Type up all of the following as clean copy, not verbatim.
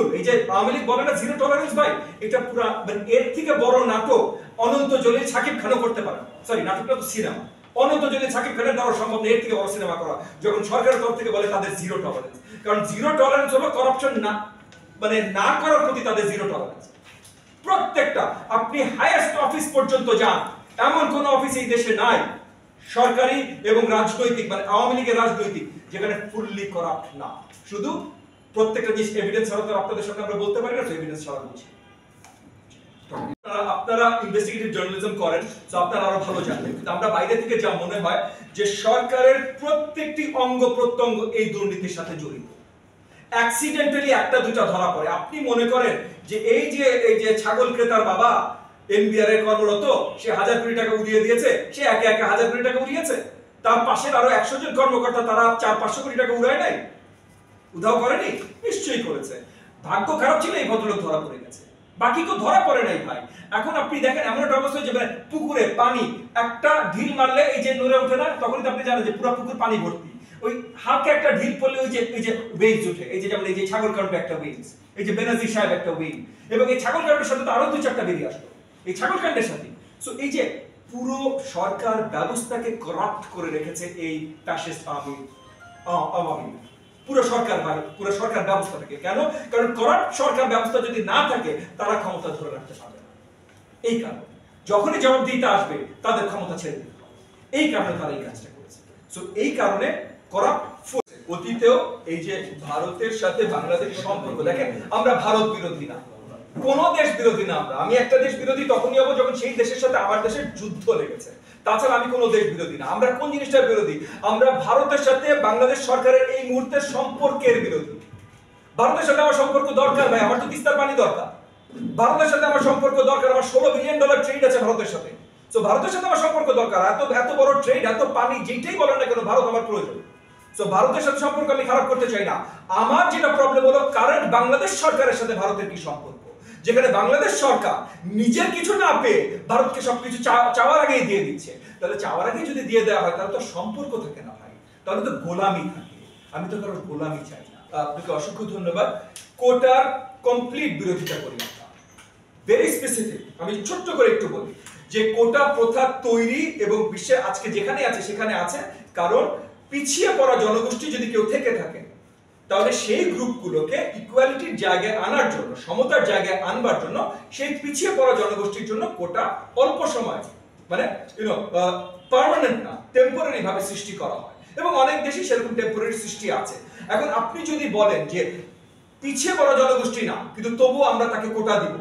এই যে আওয়ামী লীগ বলে না জিরো টলারেন্স ভাই, এটা পুরো মানে এর থেকে বড় নাটক অনন্ত জলিল সাকিব খানও করতে পারে। সরি, নাটকটা তো সিনেমা। অনন্ত জলিল সাকিব খানের দ্বারা সম্ভব না এর থেকে বড় সিনেমা করা, যখন সরকারের তরফ থেকে বলে তাদের জিরো টলারেন্স। কারণ জিরো টলারেন্স হলো করাপশন না মানে না করার প্রতি তাদের জিরো টলারেন্স। প্রত্যেকটা আপনি হাইয়েস্ট অফিস পর্যন্ত যান, এমন কোন অফিস এই দেশে নাই সরকারি এবং রাজনৈতিক মানে আওয়ামী লীগের রাজনৈতিক যেখানে ফুললি করাপ্ট না। শুধু প্রত্যেকটা জিনিস এভিডেন্স ছাড়া তো আপনাদের সামনে আমরা বলতে পারি না, এভিডেন্স ছাড়া বলছি। আপনারা ইনভেস্টিগেটিভ জার্নালিজম করেন, তো আপনারা আরো ভালো জানবেন। কিন্তু আমরা বাইরে থেকে যা মনে হয় যে সরকারের প্রত্যেকটি অঙ্গ প্রত্যঙ্গ এই দুর্নীতির সাথে জড়িত। অ্যাক্সিডেন্টালি একটা দুটা ধরা পড়ে। আপনি মনে করেন যে এই যে ছাগল ক্রেতার বাবা এনবিআর এর কর্মরত, সে 1000 কোটি টাকা উড়িয়ে দিয়েছে, সে একে একে 1000 কোটি টাকা উড়িয়েছে। তার পাশের আরো 100 জন কর্মকর্তা তারা 400-500 কোটি টাকা উড়ায় নাই, উধাও করেনি? নিশ্চয়ই করেছে। ভাগ্য খারাপ ছিল এই ভদ্রলোক ধরা পড়ে গেছে, বাকি কেউ ধরা পড়ে নাই ভাই। এখন আপনি দেখেন এমন একটা অবস্থা যে পুকুরে পানি একটা ঢিল মারলে এই যে নড়ে ওঠে না, তখনই তো আপনি জানেন যে পুরো পুকুর পানি ভর্তি। ওই হালকা একটা ঢিল পড়লে ওই যে ওয়েভস ওঠে। এই যে যেমন এই যে ছাগল কাণ্ডে একটা ওয়েভস, এই যে বেনাজির সাহেব একটা ওয়েভ, এবং এই ছাগল কাণ্ডের সাথে তো আরো 2-4টা বেরিয়ে আসলো এই ছাগল কাণ্ডের সাথে। সো এই যে পুরো সরকার ব্যবস্থাকে করাপ্ট করে রেখেছে এই ফ্যাসিস্ট আওয়ামী লীগ। পুরো সরকার ব্যবস্থাটাকে। কেন? কারণ করাপ্ট সরকার ব্যবস্থা যদি না থাকে তারা ক্ষমতা ধরে রাখতে পারবে না। এই কারণে যখনই জবাবদিহিতা আসবে তাদের ক্ষমতা ছেড়ে দিতে হবে। এই কারণে তারা এই কাজটা করেছে। সো এই কারণে করাপ্ট অতীতেও এই যে ভারতের সাথে বাংলাদেশের সম্পর্ক দেখেন, আমরা ভারত বিরোধী না, কোন দেশ বিরোধী না। আমি একটা দেশ বিরোধী তখনই হবো যখন সেই দেশের সাথে আমার দেশের যুদ্ধ লেগেছে। তাছাড়া আমি কোন দেশ বিরোধী না। আমরা কোন জিনিসটার বিরোধী? আমরা ভারতের সাথে বাংলাদেশ সরকারের এই মুহূর্তের সম্পর্কের বিরোধী। ভারতের সাথে আমার সম্পর্ক দরকার ভাই, আমার তো তিস্তার পানি দরকার। ভারতের সাথে আমার সম্পর্ক দরকার, আমার $16 বিলিয়ন ট্রেড আছে ভারতের সাথে। তো ভারতের সাথে আমার সম্পর্ক দরকার। এত বড় ট্রেড, এত পানি, যেটাই বলেন না কেন ভারত আমার প্রয়োজন। তো ভারতের সাথে সম্পর্ক আমি খারাপ করতে চাই না। আমার যেটা প্রবলেম হলো কারেন্ট বাংলাদেশ সরকারের সাথে ভারতের কি সম্পর্ক, যেখানে বাংলাদেশ সরকার নিজের কিছু না পেয়ে ভারতকে সবকিছু চাওয়ার আগেই দিয়ে দিচ্ছে। তাহলে চাওয়ার আগে যদি দিয়ে দেওয়া হয় তাহলে তো সম্পর্ক থাকে না ভাই, তাহলে তো গোলামি থাকে। আমি তো কারোর গোলামি চাই না। আপনাকে অসংখ্য ধন্যবাদ। কোটার কমপ্লিট বিরোধিতা করি না, ভেরি স্পেসিফিক। আমি ছোট্ট করে একটু বলি যে কোটা প্রথা তৈরি এবং বিশ্বে আজকে যেখানে আছে সেখানে আছে কারণ পিছিয়ে পড়া জনগোষ্ঠী যদি কেউ থেকে থাকে তাহলে সেই গ্রুপগুলোকে ইকুয়ালিটির জায়গায় আনার জন্য, সমতার জায়গায় আনবার জন্য সেই পিছিয়ে পড়া জনগোষ্ঠীর জন্য কোটা অল্প সময় মানে পার্মানেন্ট না, টেম্পোরারি ভাবে সৃষ্টি করা হয় এবং অনেক দেশে সেরকম টেম্পোরারি সৃষ্টি আছে। এখন আপনি যদি বলেন যে পিছিয়ে পড়া জনগোষ্ঠী না কিন্তু তবুও আমরা তাকে কোটা দিব,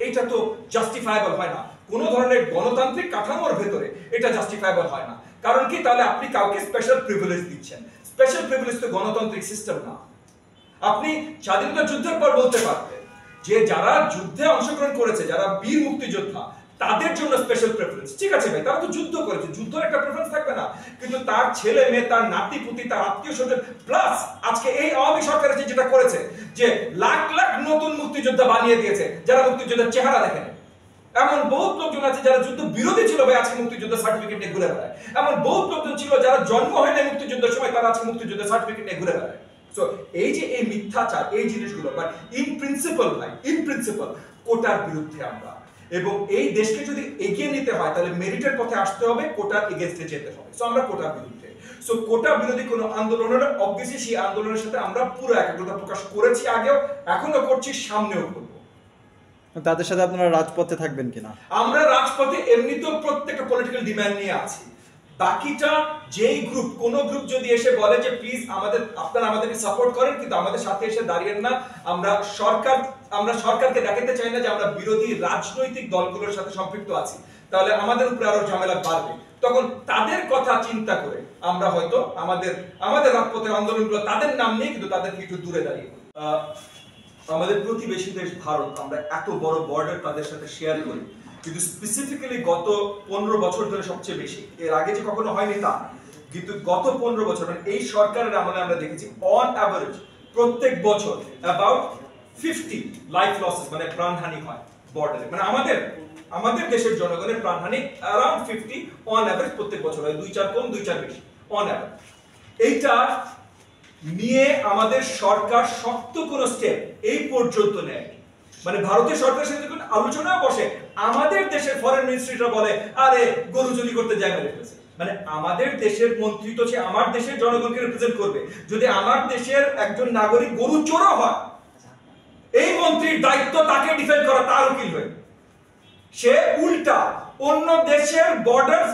এটা তো জাস্টিফায়েবল হয় না। কোন ধরনের গণতান্ত্রিক কাঠামোর ভেতরে এটা জাস্টিফায়েবল হয় না। কারণ কি? তাহলে আপনি কাউকে স্পেশাল প্রিভিলেজ দিচ্ছেন। স্পেশাল প্রিভিলেজ তো গণতান্ত্রিক সিস্টেম না। আপনি স্বাধীনতা যুদ্ধের পর বলতে পারতেন যে যারা যুদ্ধে অংশগ্রহণ করেছে, যারা বীর মুক্তিযোদ্ধা, তাদের জন্য স্পেশাল প্রেফারেন্স। ঠিক আছে ভাই, তারা তো যুদ্ধ করেছে, যুদ্ধের একটা প্রেফারেন্স থাকবে না? কিন্তু তার ছেলে মেয়ে, তার নাতি পুতি, তার আত্মীয় স্বজন, প্লাস আজকে এই আওয়ামী সরকার যেটা করেছে যে লাখ লাখ নতুন মুক্তিযোদ্ধা বানিয়ে দিয়েছে যারা মুক্তিযোদ্ধার চেহারা দেখেন। এমন বহুত লোকজন আছে যারা যুদ্ধ বিরোধী ছিল ভাই, আজকে মুক্তিযোদ্ধা সার্টিফিকেট নিয়ে ঘুরে বেড়ায়। এমন বহুত লোকজন ছিল যারা জন্ম হয় না মুক্তিযুদ্ধের সময়, তারা আজকে মুক্তিযোদ্ধা সার্টিফিকেট নিয়ে ঘুরে বেড়ায়। সো এই যে এই মিথ্যাচার, এই জিনিসগুলো, বাট ইন প্রিন্সিপাল ভাই, ইন প্রিন্সিপাল কোটার বিরুদ্ধে আমরা। এবং এই দেশকে যদি এগিয়ে নিতে হয় তাহলে মেরিটের পথে আসতে হবে, কোটার এগেইনস্টে যেতে হবে। সো আমরা কোটার বিরুদ্ধে। সো কোটা বিরোধী কোনো আন্দোলনের অবভিয়াসলি সেই আন্দোলনের সাথে আমরা পুরো একাগ্রতা প্রকাশ করেছি আগেও, এখনো করছি, সামনেও করব। তাদের সাথে আপনারা রাজপথে থাকবেন কিনা? আমরা রাজপথে এমনিতেও প্রত্যেকটা পলিটিক্যাল ডিমান্ড নিয়ে আছি। বাকিটা যেই গ্রুপ, কোন গ্রুপ যদি এসে বলে যে প্লিজ আপনারা আমাদেরকে সাপোর্ট করেন কিন্তু আমাদের সাথে এসে দাঁড়িয়েন না, আমরা সরকারকে দেখাতে চাই না যে আমরা বিরোধী রাজনৈতিক দলগুলোর সাথে সম্পৃক্ত আছি, তাহলে আমাদের উপরে আরো ঝামেলা বাড়বে। তখন তাদের কথা চিন্তা করে আমরা হয়তো আমাদের রাজপথের আন্দোলনগুলো তাদের নাম নিয়ে কিন্তু তাদেরকে একটু দূরে দাঁড়িয়ে আমাদের প্রতিবেশী দেশ ভারত, আমরা এত বড় বর্ডার তাদের সাথে শেয়ার করি, কিন্তু স্পেসিফিক্যালি গত 15 বছর ধরে সবচেয়ে বেশি, এর আগে যে কখনো হয়নি তা, কিন্তু গত 15 বছর মানে এই সরকারের আমলে আমরা দেখেছি অন অ্যাভারেজ প্রত্যেক বছর অ্যাবাউট 50 লাইফ লসেস মানে প্রাণহানি হয় বর্ডারে। মানে আমাদের দেশের জনগণের প্রাণহানি অ্যারাউন্ড 50 অন অ্যাভারেজ প্রত্যেক বছর হয়, 2-4 কম 2-4 বেশি অন অ্যাভারেজ। এইটা নিয়ে আমাদের সরকার শক্ত কোনো স্টেপ এই পর্যন্ত নেয়। মানে ভারতের সরকারের সাথে যখন আলোচনা বসে, আমাদের দেশের ফরেন মিনিস্ট্রিটা বলে আরে গরু চুরি করতে যায় মেরে ফেলছে। মানে আমাদের দেশের মন্ত্রী তো সে আমার দেশের জনগণকে রিপ্রেজেন্ট করবে, যদি আমার দেশের একজন নাগরিক গরু চোরও হয়, এই মন্ত্রীর দায়িত্ব তাকে ডিফেন্ড করা, তার উকিল হয়ে। সে উল্টা অন্য দেশের বর্ডার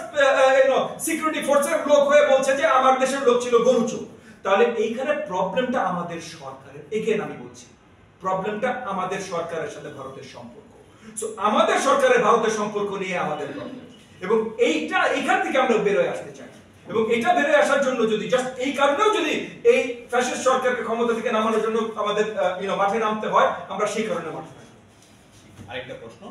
সিকিউরিটি ফোর্সের লোক হয়ে বলছে যে আমার দেশের লোক ছিল গরু চোর। তাহলে এইখানে প্রবলেমটা আমাদের সরকারের। এগেন আমি বলছি, প্রবলেমটা আমাদের সরকারের সাথে ভারতের সম্পর্ক। সো আমাদের সরকারের ভারতের সম্পর্ক নিয়ে আমাদের প্রবলেম, এবং এইটা এখান থেকে আমরা বেরোয় আসতে চাই। এবং এটা বেরোয় আসার জন্য যদি জাস্ট এই কারণেও যদি এই ফ্যাসিস্ট সরকারকে ক্ষমতা থেকে নামানোর জন্য আমাদের মাঠে নামতে হয়, আমরা সেই কারণে মাঠে থাকি। আরেকটা প্রশ্ন,